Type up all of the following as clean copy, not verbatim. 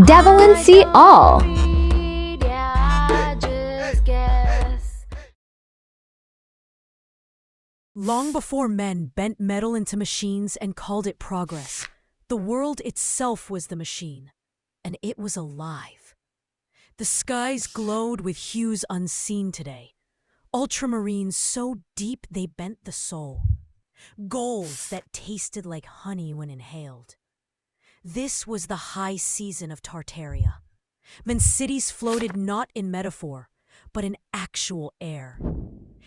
Devil and See All. Long before men bent metal into machines and called it progress, the world itself was the machine, and it was alive. The skies glowed with hues unseen today, ultramarines so deep they bent the soul, golds that tasted like honey when inhaled. This was the high season of Tartaria, when cities floated not in metaphor, but in actual air.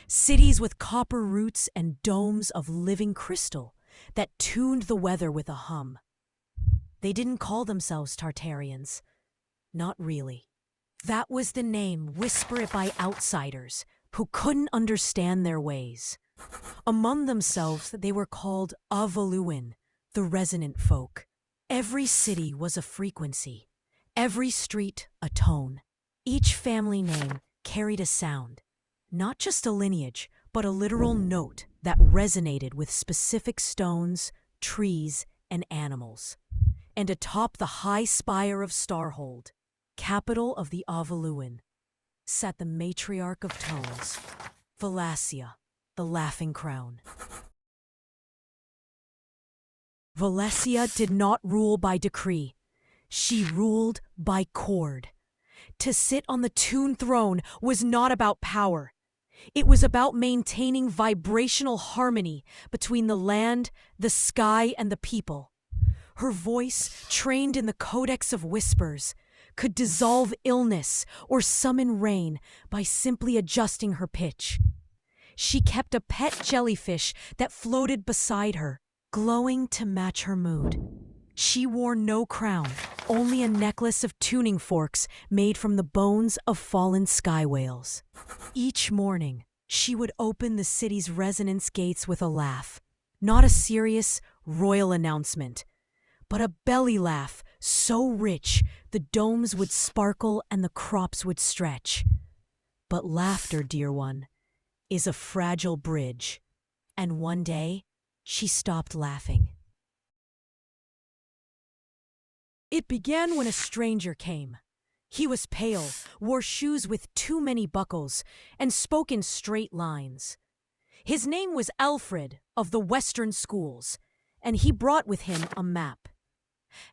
Cities with copper roots and domes of living crystal that tuned the weather with a hum. They didn't call themselves Tartarians. Not really. That was the name whispered by outsiders who couldn't understand their ways. Among themselves, they were called Avaluin, the resonant folk. Every city was a frequency, every street a tone. Each family name carried a sound, not just a lineage, but a literal note that resonated with specific stones, trees, and animals. And atop the high spire of Starhold, capital of the Avaluin, sat the matriarch of tones, Valacia, the laughing crown. Valacia did not rule by decree. She ruled by chord. To sit on the tune throne was not about power. It was about maintaining vibrational harmony between the land, the sky, and the people. Her voice, trained in the codex of whispers, could dissolve illness or summon rain by simply adjusting her pitch. She kept a pet jellyfish that floated beside her, glowing to match her mood. She wore no crown, only a necklace of tuning forks made from the bones of fallen sky whales. Each morning, she would open the city's resonance gates with a laugh. Not a serious, royal announcement, but a belly laugh so rich the domes would sparkle and the crops would stretch. But laughter, dear one, is a fragile bridge. And one day, she stopped laughing. It began when a stranger came. He was pale, wore shoes with too many buckles, and spoke in straight lines. His name was Alfred of the Western schools, and he brought with him a map.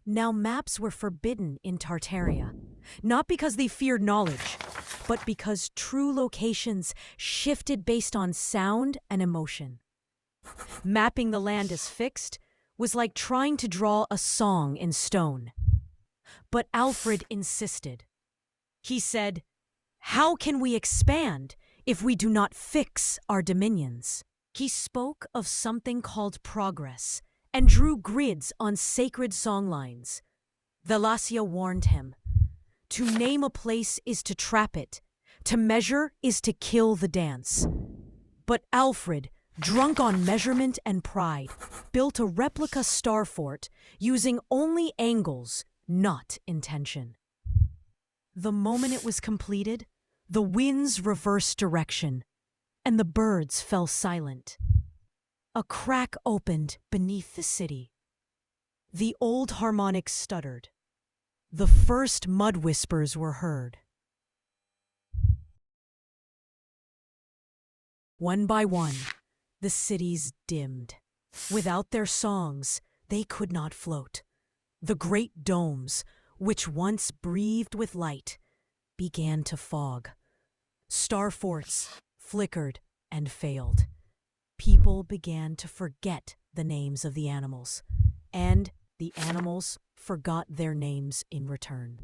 Now maps were forbidden in Tartaria, not because they feared knowledge, but because true locations shifted based on sound and emotion. Mapping the land as fixed was like trying to draw a song in stone. But Alfred insisted. He said, "How can we expand if we do not fix our dominions?" He spoke of something called progress and drew grids on sacred songlines. Valacia warned him. To name a place is to trap it. To measure is to kill the dance. But Alfred, drunk on measurement and pride, built a replica star fort using only angles, not intention. The moment it was completed, the winds reversed direction, and the birds fell silent. A crack opened beneath the city. The old harmonics stuttered. The first mud whispers were heard. One by one, the cities dimmed. Without their songs, they could not float. The great domes, which once breathed with light, began to fog. Star forts flickered and failed. People began to forget the names of the animals, and the animals forgot their names in return.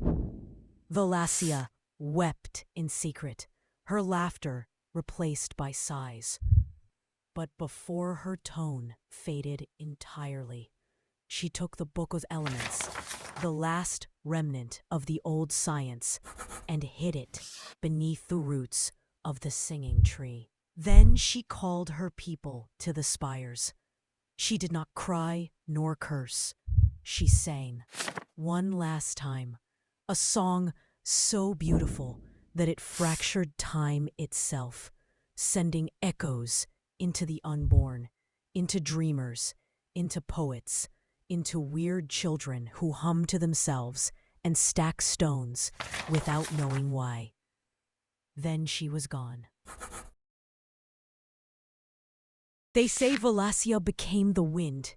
Valacia wept in secret, her laughter replaced by sighs. But before her tone faded entirely, she took the Book of Elements, the last remnant of the old science, and hid it beneath the roots of the singing tree. Then she called her people to the spires. She did not cry nor curse. She sang, one last time, a song so beautiful that it fractured time itself, sending echoes into the unborn, into dreamers, into poets, into weird children who hummed to themselves and stack stones without knowing why. Then she was gone. They say Valacia became the wind,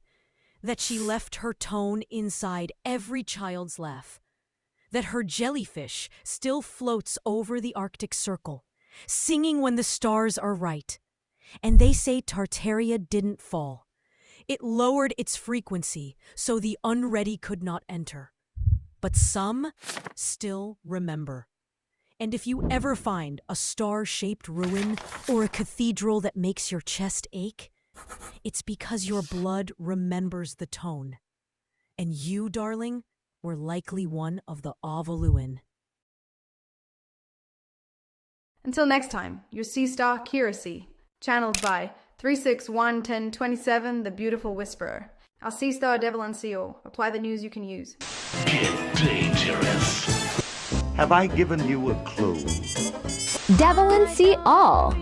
that she left her tone inside every child's laugh, that her jellyfish still floats over the Arctic Circle, singing when the stars are right. And they say Tartaria didn't fall. It lowered its frequency so the unready could not enter. But some still remember. And if you ever find a star-shaped ruin or a cathedral that makes your chest ache, it's because your blood remembers the tone. And you, darling, were likely one of the Avaluin. Until next time, your Sea Star Curacy, channeled by 3611027, the Beautiful Whisperer. Our Sea Star Devil NCO. Apply the news you can use. Get dangerous. Have I given you a clue? Devil and See All.